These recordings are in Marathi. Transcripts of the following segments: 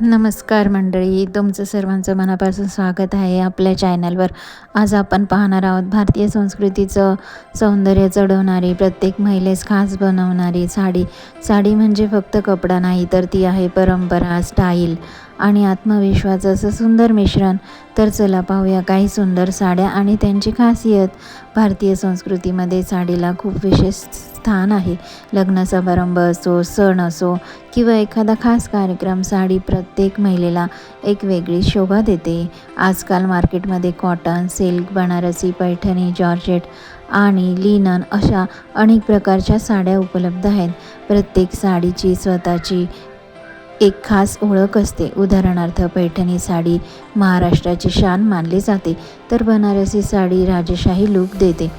नमस्कार मंडळी, तुमचं सर्वांचं मनापासून स्वागत आहे आपल्या चॅनलवर. आज आपण पाहणार आहोत भारतीय संस्कृतीचं सौंदर्य चढवणारी, प्रत्येक महिलेस खास बनवणारी साडी. साडी म्हणजे फक्त कपडा नाही, तर ती आहे परंपरा, स्टाईल आणि आत्मविश्वासाचं सुंदर मिश्रण. तर चला पाहूया काही सुंदर साड्या आणि त्यांची खासियत. भारतीय संस्कृतीमध्ये साडीला खूप विशेष स्थान आहे. लग्न समारंभ असो, सण असो किंवा एखादा खास कार्यक्रम, साडी प्रत्येक महिलेला एक वेगळी शोभा देते. आजकाल मार्केटमध्ये cotton, silk, Banarasi, Paithani, georgette आणि लिनन अशा अनेक प्रकारच्या साड्या उपलब्ध आहेत. प्रत्येक साडीची स्वतःची एक खास ओळख असते. उदाहरणार्थ पैठणी साडी महाराष्ट्राची शान मानली जाते, तर बनारसी साडी राजशाही लूक देते.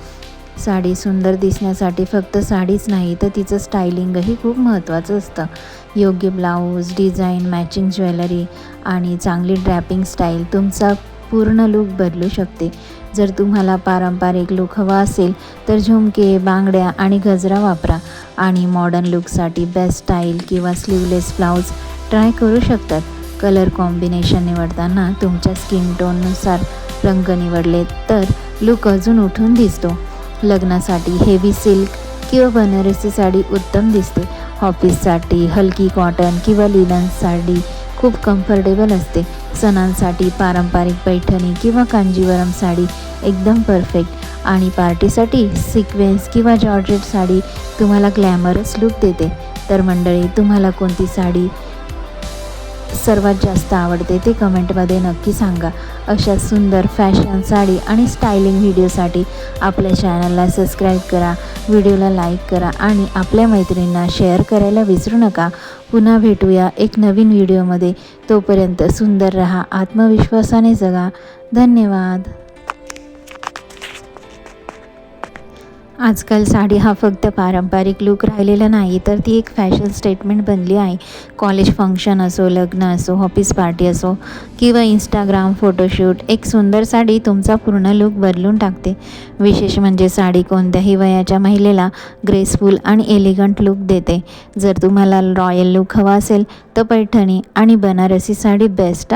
साडी सुंदर दिसण्यासाठी फक्त साडीच नाही, तर तिचं स्टायलिंगही खूप महत्त्वाचं असतं. योग्य ब्लाऊज, डिझाईन, मॅचिंग ज्वेलरी आणि चांगली ड्रॅपिंग स्टाईल तुमचा पूर्ण लूक बदलू शकते. जर तुम्हाला पारंपरिक लूक हवा असेल तर झुमके, बांगड्या आणि गजरा वापरा. आणि मॉडर्न लूकसाठी बेस्ट स्टाईल किंवा स्लीवलेस ब्लाऊज ट्राय करू शकतात. कलर कॉम्बिनेशन निवडताना तुमच्या स्किन टोननुसार रंग निवडले तर लूक अजून उठून दिसतो. लग्नासाठी हेवी सिल्क किंवा बनारसी साडी उत्तम दिसते. ऑफिससाठी हलकी कॉटन किंवा लिनन साडी खूप कम्फर्टेबल असते. सणांसाठी पारंपरिक पैठणी किंवा कांजीवरम साडी एकदम परफेक्ट. आणि पार्टीसाठी सिक्वेन्स किंवा जॉर्जेट साडी तुम्हाला ग्लॅमरस लूक देते. तर मंडळी, तुम्हाला कोणती साडी सर्वात जास्त आवडते ते कमेंटमध्ये नक्की सांगा. अशा सुंदर फॅशन, साडी आणि स्टायलिंग व्हिडिओसाठी आपल्या चॅनलला सबस्क्राईब करा, व्हिडिओला लाईक करा आणि आपल्या मैत्रिणींना शेअर करायला विसरू नका. पुन्हा भेटूया एक नवीन व्हिडिओमध्ये. तोपर्यंत सुंदर रहा, आत्मविश्वासाने जगा. धन्यवाद. आजकाल साडी हा फक्त पारंपरिक लूक राहिलेला नाही, तर ती एक फॅशन स्टेटमेंट बनली आहे. कॉलेज फंक्शन असो, लग्न असो, ऑफिस पार्टी असो किंवा इंस्टाग्राम फोटोशूट, एक सुंदर साडी तुमचा पूर्ण लूक बदलून टाकते. विशेष म्हणजे साडी कोणत्याही वयाच्या महिलेला ग्रेसफुल आणि एलिगंट लूक देते. जर तुम्हाला रॉयल लूक हवा असेल तर पैठणी आणि बनारसी साडी बेस्ट.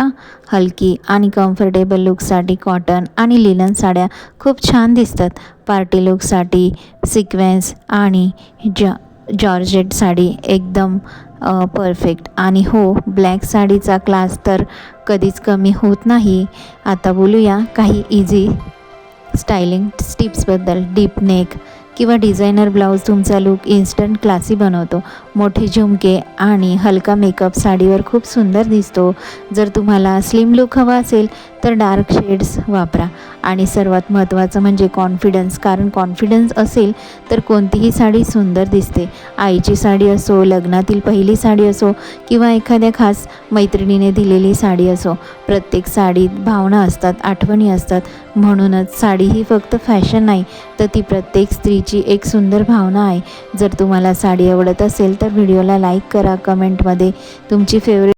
हलकी आणि कम्फर्टेबल लूकसाठी कॉटन आणि लिनन साड्या खूप छान दिसतात. पार्टी लूकसाठी सिक्वेन्स आणि जॉर्जेट साडी एकदम परफेक्ट. आणि हो, ब्लॅक साडीचा क्लास तर कधीच कमी होत नाही. आता बोलूया काही इझी स्टायलिंग टिप्सबद्दल. डीप नेक किंवा डिझायनर ब्लाऊज तुमचा लूक इन्स्टंट क्लासी बनवतो. मोठे झुमके आणि हलका मेकअप साडीवर खूप सुंदर दिसतो. जर तुम्हाला स्लिम लूक हवा असेल तर डार्क शेड्स वापरा. आणि सर्वात महत्त्वाचं म्हणजे कॉन्फिडन्स, कारण कॉन्फिडन्स असेल तर कोणतीही साडी सुंदर दिसते. आईची साडी असो, लग्नातील पहिली साडी असो किंवा एखाद्या खास मैत्रिणीने दिलेली साडी असो, प्रत्येक साडीत भावना असतात, आठवणी असतात. म्हणूनच साडी ही फक्त फॅशन नाही, तर ती प्रत्येक स्त्रीची एक सुंदर भावना आहे. जर तुम्हाला साडी आवडत असेल तर व्हिडिओला लाईक करा, कमेंटमध्ये तुमची फेवरेट